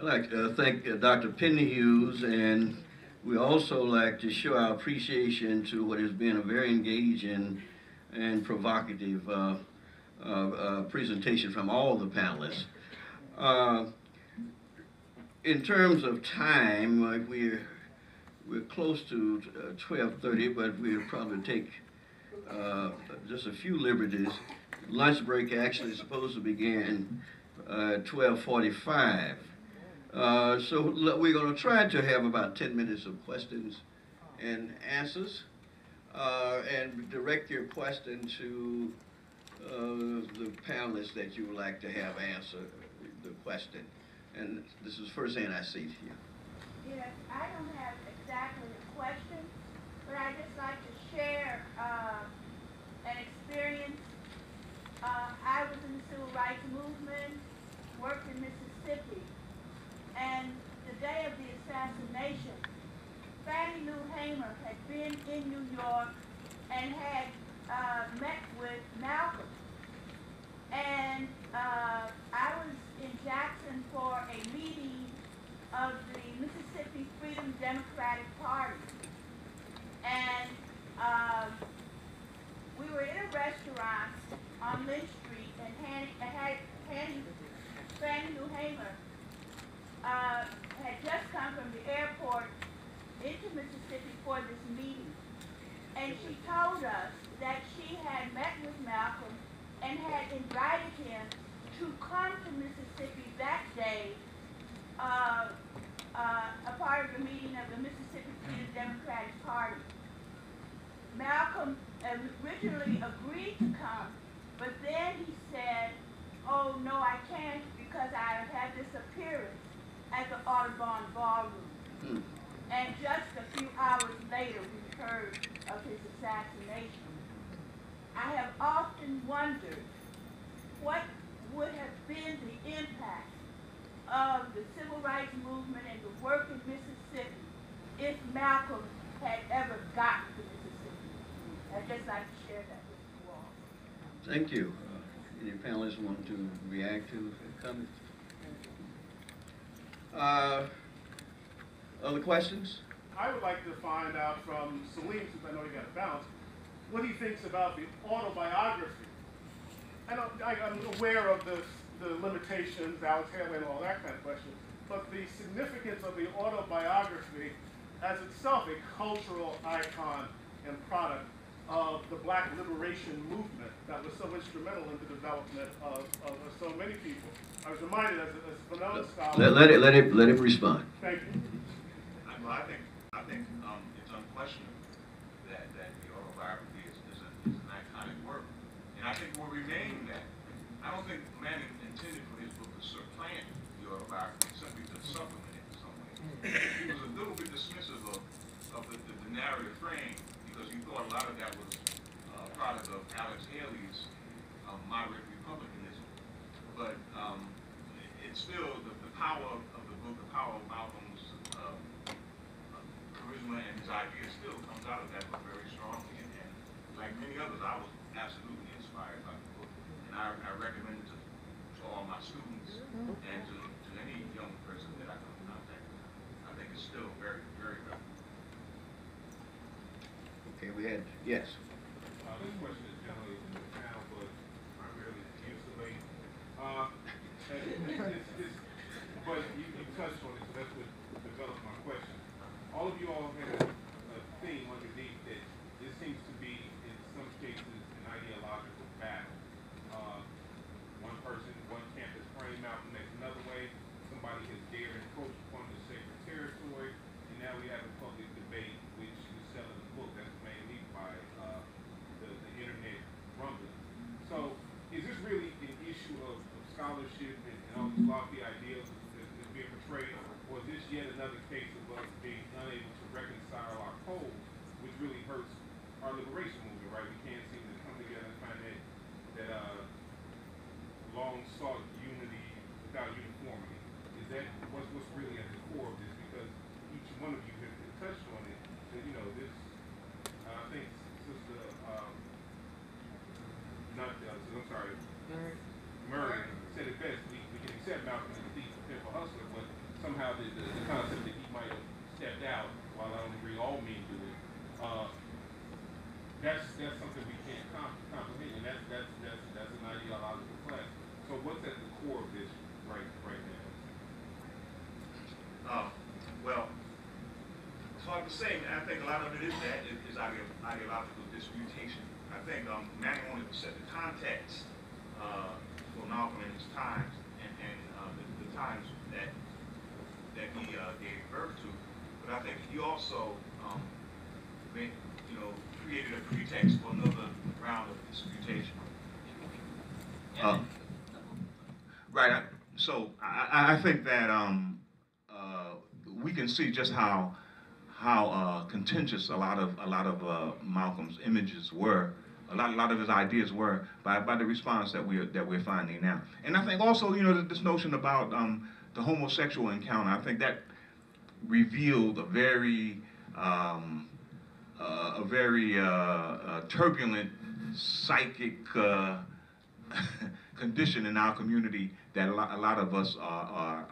I'd like to thank Dr. Penny Hughes, and we also like to show our appreciation to what has been a very engaging and provocative presentation from all the panelists. Uh, in terms of time, we're close to 12:30, but we'll probably take just a few liberties. Lunch break actually is supposed to begin 12:45. So we're going to try to have about 10 minutes of questions and answers, and direct your question to the panelists that you would like to have answer the question. And this is the first thing I see here. Yes, I don't have exactly a question, but I just like to share an experience. I was in the civil rights movement, worked in Mississippi, and the day of the assassination, Fannie Lou Hamer had been in New York and had met with Malcolm. And I was in Jackson for a meeting of the Mississippi Freedom Democratic Party. And we were in a restaurant on Lynch Street, and Fannie Lou Hamer had just come from the airport into Mississippi for this meeting. And she told us that she had met with Malcolm and had invited him to come to Mississippi that day, a part of the meeting of the Mississippi Freedom Democratic Party. Malcolm originally agreed to come, but then he said, "Oh, no, I can't because I have had this appearance at the Audubon Ballroom." And just a few hours later, we heard of his assassination. I have often wondered what would have been the impact of the civil rights movement and the work in Mississippi if Malcolm had ever gotten to Mississippi. I'd just like to share that with you all. Thank you. Any panelists want to react to the comments? Other questions? I would like to find out from Salim, since I know he got a balance, what he thinks about the autobiography. I'm aware of the limitations, Alex Haley and all that kind of question, but the significance of the autobiography as itself a cultural icon and product of the Black liberation movement that was so instrumental in the development of so many people. I was reminded as a Fanon scholar. Let it respond. Thank you. Well, I think it's unquestionable that the autobiography is an iconic work, and I think will remain that. I don't think Manning intended for his book to supplant the autobiography, simply to supplement it in some way. He was a little bit dismissive of the narrative frame because he thought a lot of that was a product of Alex Haley's moderate republicanism. But it's still the power of the book, the power of Malcolm's charisma and his ideas still comes out of that book very strongly. And like many others, I was absolutely inspired by the book. And I recommend it to all my students and to any young person that I come in contact with. I think it's still very, very relevant. Okay, we had, yes. This question is generally in the panel, but primarily to you, Salim. But you touched on it, so that's what developed my question. All of you all had a theme underneath that this seems to be, in some cases, an ideological battle. One person, one camp is praying out the next another way. Somebody has dared encroach upon the sacred territory, and now we have a public debate, which is selling the book that's mainly by the internet rumbling. So, is this really an issue of scholarship and all these lofty ideals that's being portrayed, or is this yet another case of us being unable to reconcile our poles, which really hurts our liberation movement, right? We can't seem to come together and find that long sought unity without uniformity. Is that what's really at the core of this? Because each one of you has touched on it. That, you know, this, I think Sister, Murray said it best. We can accept Malcolm as a thief, a pimp, a hustler, but somehow the concept that he might have stepped out, while I don't agree all men do it, that's something we can't comprehend, and that's an ideological clash. So what's at the core of this right now? Well, it's hard to say. I think a lot of it is that is ideological disputation. I think Manning wanted to set the context for Malcolm and his times, and the times that he gave birth to. But I think he also created a pretext for another round of disputation. Right. So I think that we can see just how contentious a lot of Malcolm's images were, a lot of his ideas were by the response that we're finding now. And I think also this notion about the homosexual encounter, I think that revealed a very turbulent psychic condition in our community that a lot of us are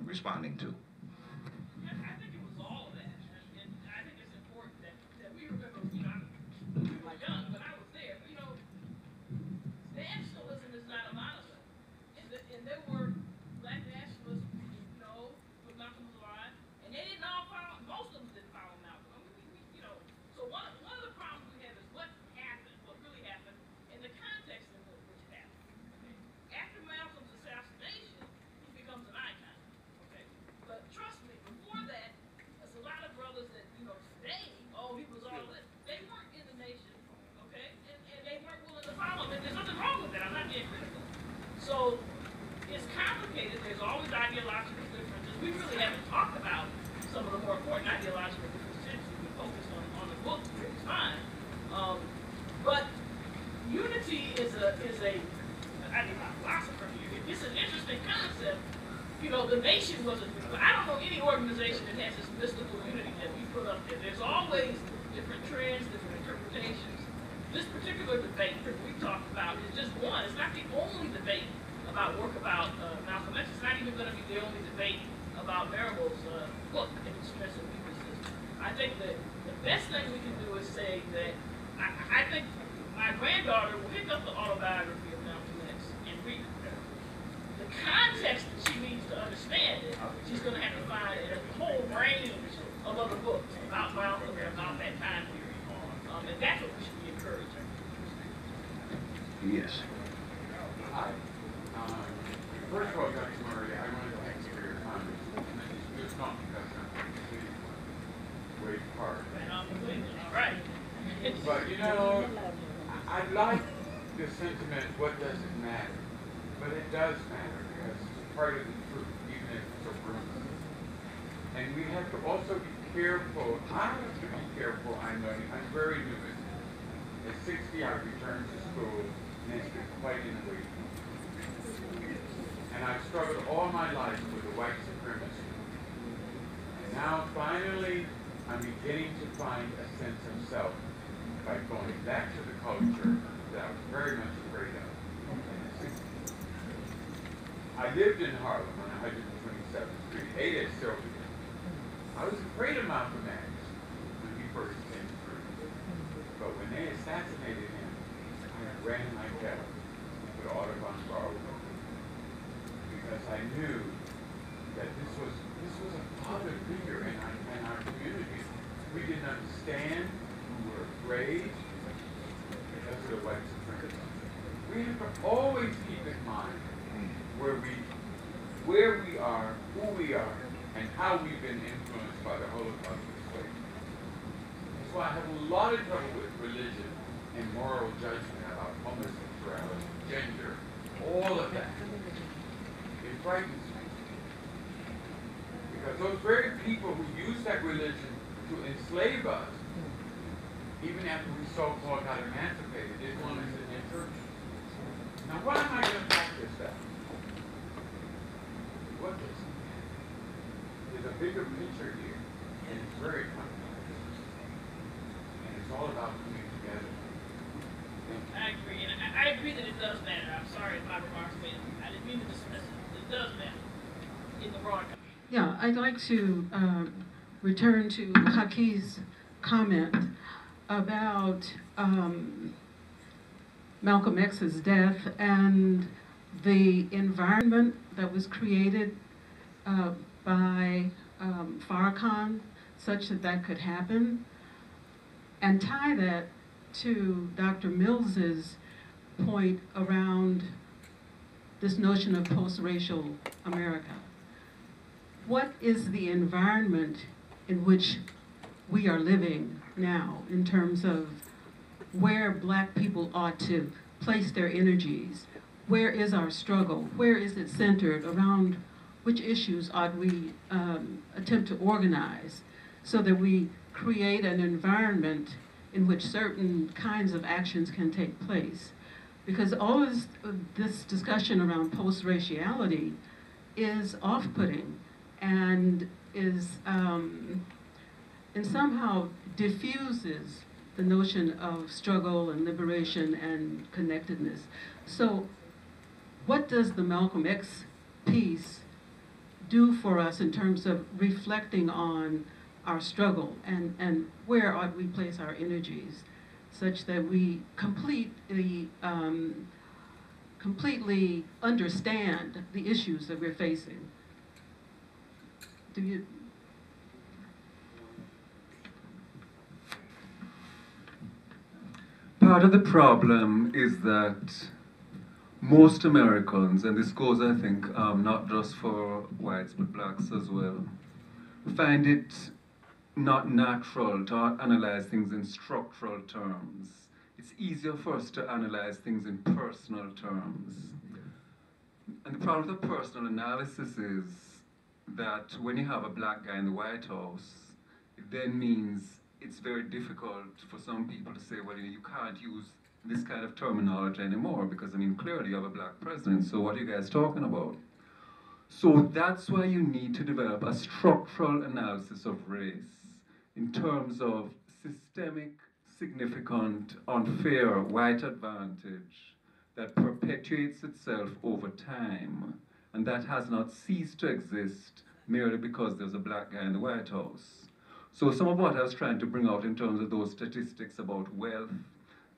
responding to. I think it was all of that, and I think it's important that we remember, I'm young, but I was there. Nationalism is not a monolith, and there were black nationalists, with Malcolm was alive, and they didn't all follow. Most of them didn't follow Malcolm. So one of the problems we have is what happened, what really happened, and the context in which it happened. Okay? After Malcolm's assassination, he becomes an icon. Okay, but trust me, before that, there's a lot of brothers that today, he was all this. They weren't in the nation, okay, and they weren't willing to follow him. And there's nothing wrong with that. I'm not being critical. So it's complicated. There's always ideological differences. We really haven't talked about some of the more important ideological differences. We focused on the book, which is fine. But unity is a I need my philosopher here. It's an interesting concept. The nation wasn't. I don't know any organization that has this mystical unity that we put up there. There's always different trends, different interpretations. This particular debate that we talked about is just one. It's not the only debate about work about Malcolm X. It's not even going to be the only debate about Marable's book, Strengths and Weaknesses. I think that the best thing we can do is say that I think my granddaughter will pick up the autobiography of Malcolm X and read it. The context that she needs to understand it, she's going to have to find a whole range of other books about Malcolm and about that time period. And that's what we should be encouraging. Yes. Hi. First of all, Dr. Murray, I want to thank you for your comments. And it's not because I'm completely way apart. All right. But I like the sentiment, what does it matter? But it does matter because it's part of the truth, even if it's a rumor. And we have to also be careful. I have to be careful. I'm very new. At 60, I returned to school, and it's been quite an awakening. And I've struggled all my life with the white supremacy. And now, finally, I'm beginning to find a sense of self by going back to the culture that I was very much afraid of in the 60s. I lived in Harlem on 127th Street, ate at Sylvia. I was afraid of Malcolm X when he first came through. But when they assassinated him, I ran like hell with Audubon Barlow because I knew that this was a father figure in our community. We didn't understand. We were afraid because of the white supremacy. We have to always keep in mind where we are, who we are, and how we've been influenced by the Holocaust of slavery. That's why I have a lot of trouble with religion and moral judgment about homosexuality, gender, all of that. It frightens me. Because those very people who use that religion to enslave us, even after we so-called got emancipated, didn't want us in their church. Now, why am I going to practice that? What is it? There's a bigger picture here, and it's very complex. And it's all about coming together. I agree, and I agree that it does matter. I'm sorry if my remarks made. I didn't mean to dismiss it. It does matter in the broad. Yeah, I'd like to return to Haki's comment about Malcolm X's death and the environment that was created by Farrakhan such that that could happen, and tie that to Dr. Mills's point around this notion of post-racial America. What is the environment in which we are living now in terms of where Black people ought to place their energies? Where is our struggle? Where is it centered? Around which issues ought we attempt to organize so that we create an environment in which certain kinds of actions can take place? Because all of this discussion around post-raciality is off-putting and is, and somehow diffuses the notion of struggle and liberation and connectedness. So what does the Malcolm X piece do for us in terms of reflecting on our struggle and where ought we place our energies such that we completely understand the issues that we're facing? Do you? Part of the problem is that most Americans, and this goes, I think, not just for whites but blacks as well, find it not natural to analyze things in structural terms. It's easier for us to analyze things in personal terms. And the problem with the personal analysis is that when you have a black guy in the White House, it then means it's very difficult for some people to say, well, you can't use this kind of terminology anymore because, I mean, clearly you have a black president, so what are you guys talking about? So that's why you need to develop a structural analysis of race in terms of systemic, significant, unfair white advantage that perpetuates itself over time and that has not ceased to exist merely because there's a black guy in the White House. So some of what I was trying to bring out in terms of those statistics about wealth,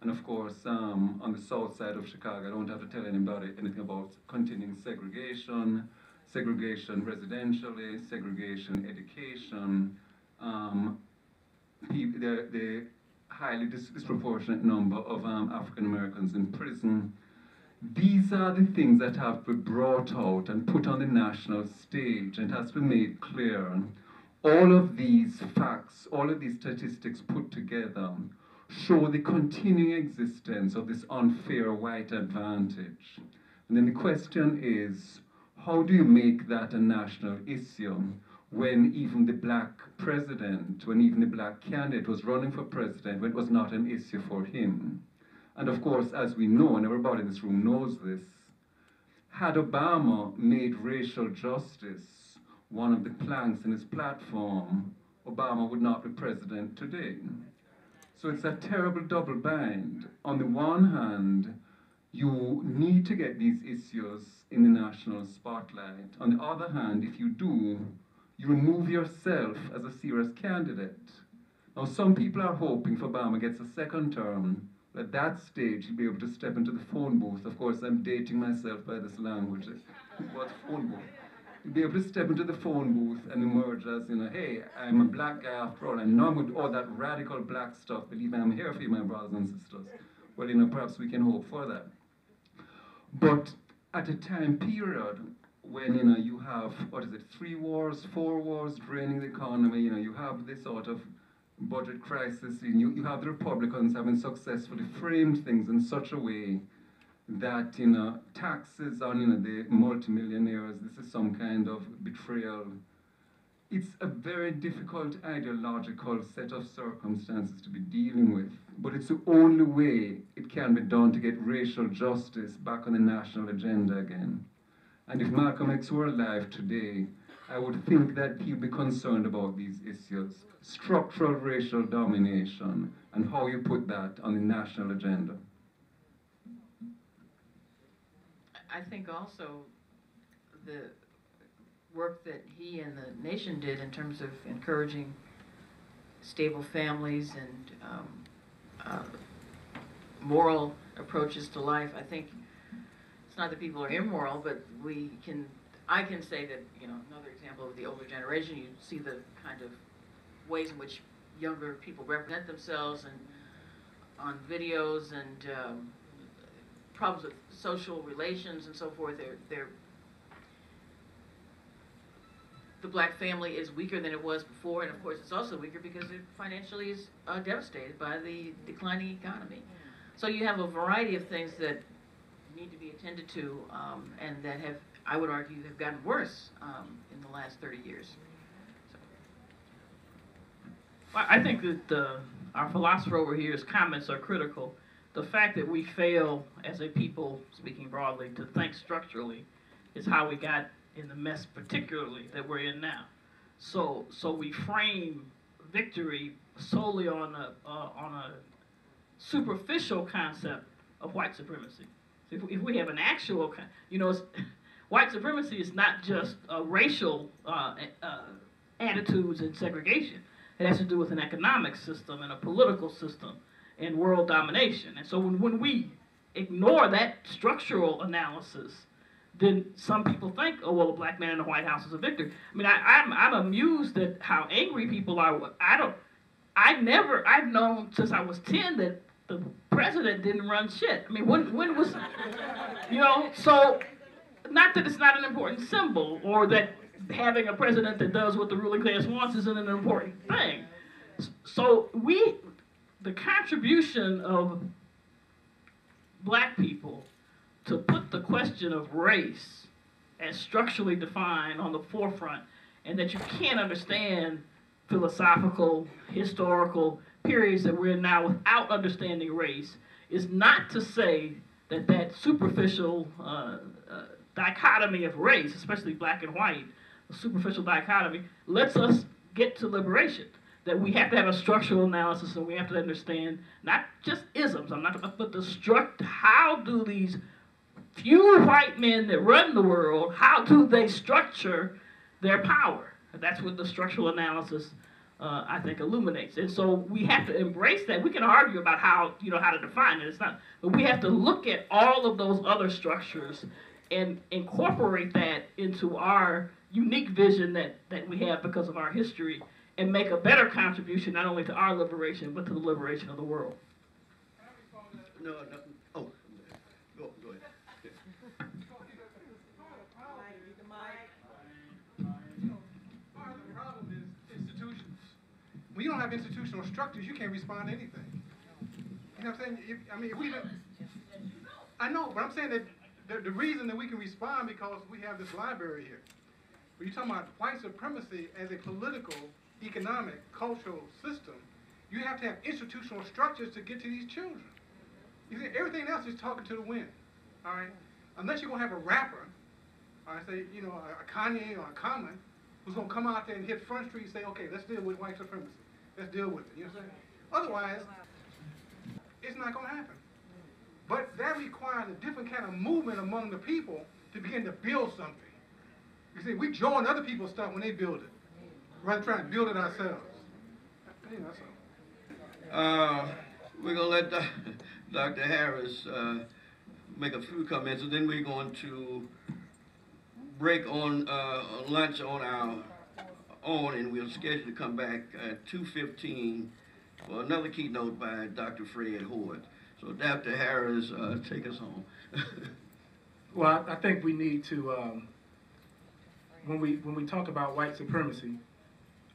and of course, on the south side of Chicago, I don't have to tell anybody anything about continuing segregation, segregation residentially, segregation education, the highly disproportionate number of African Americans in prison. These are the things that have to be brought out and put on the national stage, and it has to be made clear. All of these facts, all of these statistics put together show the continuing existence of this unfair white advantage. And then the question is, how do you make that a national issue when even the black president, when even the black candidate was running for president, when it was not an issue for him? And of course, as we know, and everybody in this room knows this, had Obama made racial justice one of the planks in his platform, Obama would not be president today. So it's a terrible double bind. On the one hand, you need to get these issues in the national spotlight. On the other hand, if you do, you remove yourself as a serious candidate. Now, some people are hoping if Obama gets a second term, at that stage he'll be able to step into the phone booth. Of course, I'm dating myself by this language. What phone booth? He'll be able to step into the phone booth and emerge as, you know, hey, I'm a black guy after all, and now I'm with all that radical black stuff. Believe me, I'm here for you, my brothers and sisters. Well, you know, perhaps we can hope for that. But at a time period when, you know, you have, 3 wars, 4 wars draining the economy, you know, you have this sort of budget crisis, you have the Republicans having successfully framed things in such a way that, you know, taxes on, you know, the multimillionaires, this is some kind of betrayal. It's a very difficult ideological set of circumstances to be dealing with, but it's the only way it can be done to get racial justice back on the national agenda again. And if Malcolm X were alive today, I would think that he'd be concerned about these issues, structural racial domination, and how you put that on the national agenda. I think also work that he and the nation did in terms of encouraging stable families and moral approaches to life. I think it's not that people are immoral, but I can say that, you know, another example of the older generation, you see the kind of ways in which younger people represent themselves and on videos and problems with social relations and so forth. The black family is weaker than it was before, and of course it's also weaker because it financially is devastated by the declining economy. So you have a variety of things that need to be attended to, and that have, I would argue, have gotten worse in the last 30 years. So. Well, I think that our philosopher over here's comments are critical. The fact that we fail as a people, speaking broadly, to think structurally is how we got in the mess, particularly that we're in now. So we frame victory solely on a superficial concept of white supremacy. So if we have an actual, you know, white supremacy is not just racial attitudes and segregation. It has to do with an economic system and a political system and world domination. And so when we ignore that structural analysis, then some people think, oh, well, a black man in the White House is a victor. I mean, I'm amused at how angry people are. I've known since I was 10 that the president didn't run shit. I mean, when was, you know, so not that it's not an important symbol or that having a president that does what the ruling class wants isn't an important thing. So the contribution of black people to put the question of race as structurally defined on the forefront, and that you can't understand philosophical, historical periods that we're in now without understanding race, is not to say that that superficial dichotomy of race, especially black and white, the superficial dichotomy, lets us get to liberation. That we have to have a structural analysis, and we have to understand not just isms, but how do these few white men that run the world, how do they structure their power? That's what the structural analysis, I think, illuminates. And so we have to embrace that. We can argue about how to define it. It's not, but we have to look at all of those other structures and incorporate that into our unique vision that we have because of our history, and make a better contribution not only to our liberation, but to the liberation of the world. No. Oh, go ahead. Part of the problem is institutions. When you don't have institutional structures, you can't respond to anything. You know what I'm saying? If we don't, I know, but I'm saying that the reason that we can respond because we have this library here. When you're talking about white supremacy as a political, economic, cultural system, you have to have institutional structures to get to these children. You see, everything else is talking to the wind, all right? Unless you're going to have a rapper, all right, say, you know, a Kanye or a Common, who's going to come out there and hit Front Street and say, okay, let's deal with white supremacy. Let's deal with it, you know what I'm saying? Otherwise, it's not going to happen. But that requires a different kind of movement among the people to begin to build something. You see, we join other people's stuff when they build it, rather than trying to build it ourselves. You know, so. We're going to let Dr. Harris make a few comments, and then we're going to break on lunch on our own, and we'll schedule to come back at 2:15 for another keynote by Dr. Fred Hoard. So Dr. Harris, take us home. Well, I think we need to, when we talk about white supremacy,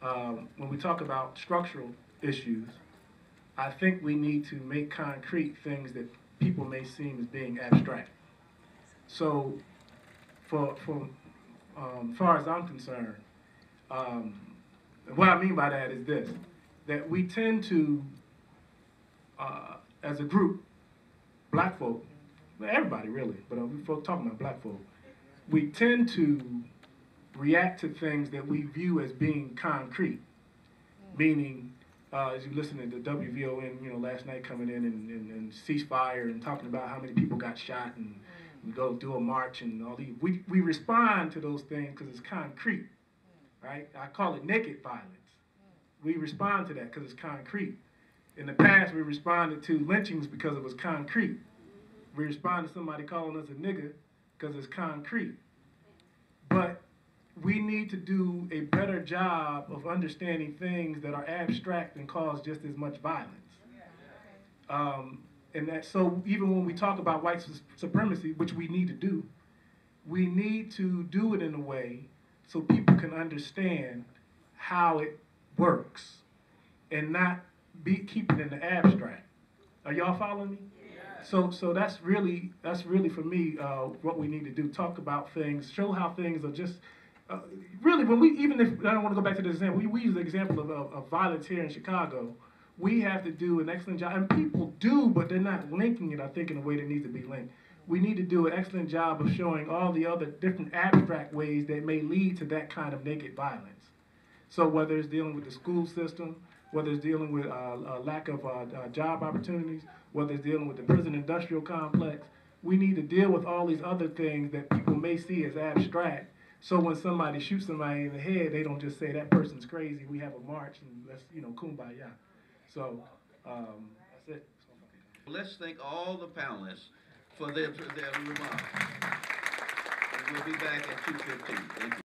when we talk about structural issues, I think we need to make concrete things that people may seem as being abstract. So, for as far as I'm concerned, what I mean by that is this, that we tend to, as a group, black folk, everybody really, but we're talking about black folk, we tend to react to things that we view as being concrete, meaning, as you listen to the WVON, last night coming in and ceasefire and talking about how many people got shot and We go do a march and all these. We respond to those things because it's concrete, right? I call it naked violence. We respond to that because it's concrete. In the past, we responded to lynchings because it was concrete. We respond to somebody calling us a nigger because it's concrete. But we need to do a better job of understanding things that are abstract and cause just as much violence. And that, so even when we talk about white supremacy, which we need to do it in a way so people can understand how it works and not keep it in the abstract. Are y'all following me? So that's really for me what we need to do. Talk about things, show how things are just really, when we, even if I don't want to go back to the example, we use the example of violence here in Chicago. We have to do an excellent job, and people do, but they're not linking it, I think, in a way that needs to be linked. We need to do an excellent job of showing all the other different abstract ways that may lead to that kind of naked violence. So whether it's dealing with the school system, whether it's dealing with lack of job opportunities, whether it's dealing with the prison industrial complex, we need to deal with all these other things that people may see as abstract. So when somebody shoots somebody in the head, they don't just say that person's crazy. We have a march and let's, kumbaya. So that's it. Let's thank all the panelists for their remarks. And we'll be back at 2:15. Thank you.